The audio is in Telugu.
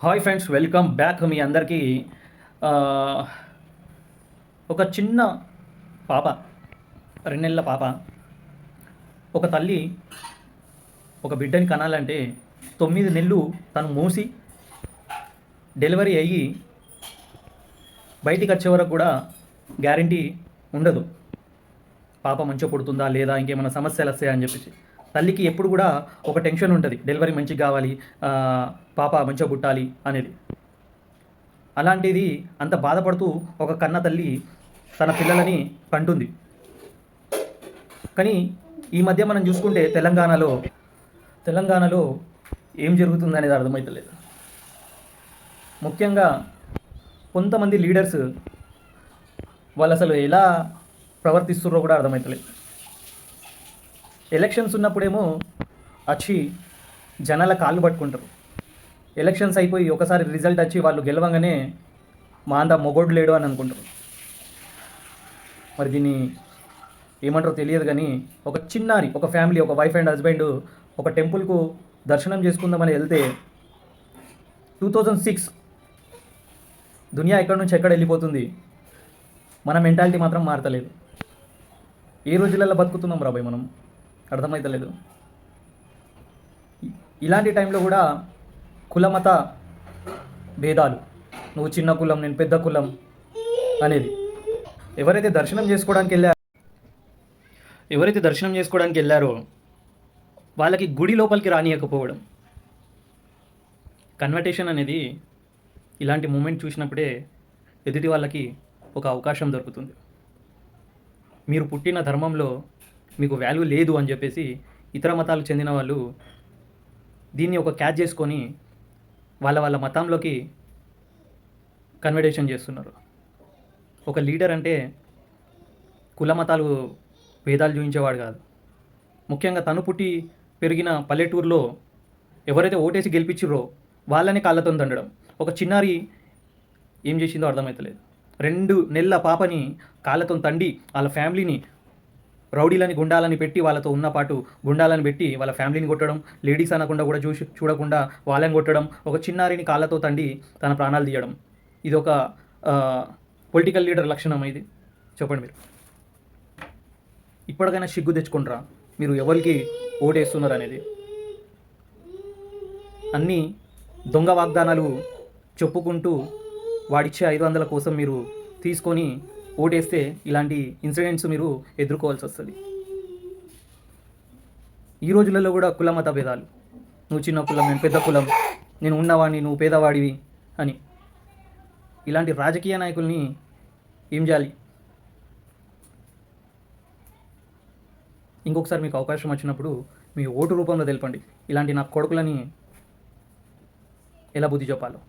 Hi friends, welcome back. మీ అందరికీ ఒక చిన్న పాప, 2 నెలల పాప. ఒక తల్లి ఒక బిడ్డని కనాలంటే 9 నెలలు తను మోసి డెలివరీ అయ్యి బయటికి వచ్చే వరకు కూడా గ్యారంటీ ఉండదు. పాప మంచిగా పుడుతుందా లేదా, ఇంకేమైనా సమస్యలు వస్తాయా అని చెప్పేసి తల్లికి ఎప్పుడు కూడా ఒక టెన్షన్ ఉంటుంది, డెలివరీ మంచిగా కావాలి, పాప మంచిగా పుట్టాలి అనేది. అలాంటిది అంత బాధపడుతూ ఒక కన్న తల్లి తన పిల్లలని కంటుంది. కానీ ఈ మధ్య మనం చూసుకుంటే తెలంగాణలో ఏం జరుగుతుంది అనేది అర్థమవుతలేదు. ముఖ్యంగా కొంతమంది లీడర్స్ వాళ్ళు అసలు ఎలా ప్రవర్తిస్తున్నారో కూడా అర్థమవుతలేదు. ఎలక్షన్స్ ఉన్నప్పుడేమో వచ్చి జనాల కాళ్ళు పట్టుకుంటారు. ఎలక్షన్స్ అయిపోయి ఒకసారి రిజల్ట్ వచ్చి వాళ్ళు గెలవంగానే మా అంత మొగోడు లేడు అని అనుకుంటారు. మరి దీన్ని ఏమంటారో తెలియదు. కానీ ఒక చిన్నారి, ఒక ఫ్యామిలీ, ఒక వైఫ్ అండ్ హస్బెండ్ ఒక టెంపుల్కు దర్శనం చేసుకుందామని వెళ్తే 2006 దునియా ఎక్కడి నుంచి ఎక్కడ వెళ్ళిపోతుంది, మన మెంటాలిటీ మాత్రం మారతలేదు. ఏ రోజులలో బతుకుతున్నాం రాబాయ్ మనం, అర్థమవుతలేదు. ఇలాంటి టైంలో కూడా కులమత భేదాలు, నువ్వు చిన్న కులం నేను పెద్ద కులం అనేది, ఎవరైతే దర్శనం చేసుకోవడానికి వెళ్ళారో వాళ్ళకి గుడి లోపలికి రానియకపోవడం. కన్వర్టేషన్ అనేది ఇలాంటి మూమెంట్ చూసినప్పుడే ఎదుటి వాళ్ళకి ఒక అవకాశం దొరుకుతుంది. మీరు పుట్టిన ధర్మంలో మీకు వాల్యూ లేదు అని చెప్పేసి ఇతర మతాలు చెందిన వాళ్ళు దీన్ని ఒక క్యాచ్ చేసుకొని వాళ్ళ మతంలోకి కన్వర్టేషన్ చేస్తున్నారు. ఒక లీడర్ అంటే కుల మతాలు భేదాలు చూపించేవాడు కాదు. ముఖ్యంగా తను పుట్టి పెరిగిన పల్లెటూరులో ఎవరైతే ఓటేసి గెలిపించారో వాళ్ళని కాళ్ళతో దండడం. ఒక చిన్నారి ఏం చేసిందో అర్థమవుతలేదు. 2 నెలల పాపని కాళ్ళతో తండి వాళ్ళ ఫ్యామిలీని రౌడీలని గుండాలని పెట్టి, వాళ్ళతో ఉన్న పాటు గుండాలని పెట్టి వాళ్ళ ఫ్యామిలీని కొట్టడం, లేడీస్ అనకుండా కూడా చూడకుండా వాళ్ళని కొట్టడం, ఒక చిన్నారిని కాళ్ళతో తండి తన ప్రాణాలు తీయడం. ఇది ఒక పొలిటికల్ లీడర్ లక్షణం. ఇది చెప్పండి మీరు. ఇప్పటికైనా సిగ్గు తెచ్చుకుంటారా మీరు ఎవరికి ఓటేస్తున్నారు అనేది. అన్నీ దొంగ వాగ్దానాలు చెప్పుకుంటూ వాడిచ్చే 500 కోసం మీరు తీసుకొని ఓటేస్తే ఇలాంటి ఇన్సిడెంట్స్ మీరు ఎదుర్కోవాల్సి వస్తుంది. ఈ రోజులలో కూడా కులమత భేదాలు, నువ్వు చిన్న కులం నేను పెద్ద కులం, నేను ఉన్నవాడిని నువ్వు పేదవాడివి అని, ఇలాంటి రాజకీయ నాయకుల్ని ఏం చేయాలి? ఇంకొకసారి మీకు అవకాశం వచ్చినప్పుడు మీ ఓటు రూపంలో తెలపండి, ఇలాంటి నా కొడుకులని ఎలా బుద్ధి చెప్పాలో.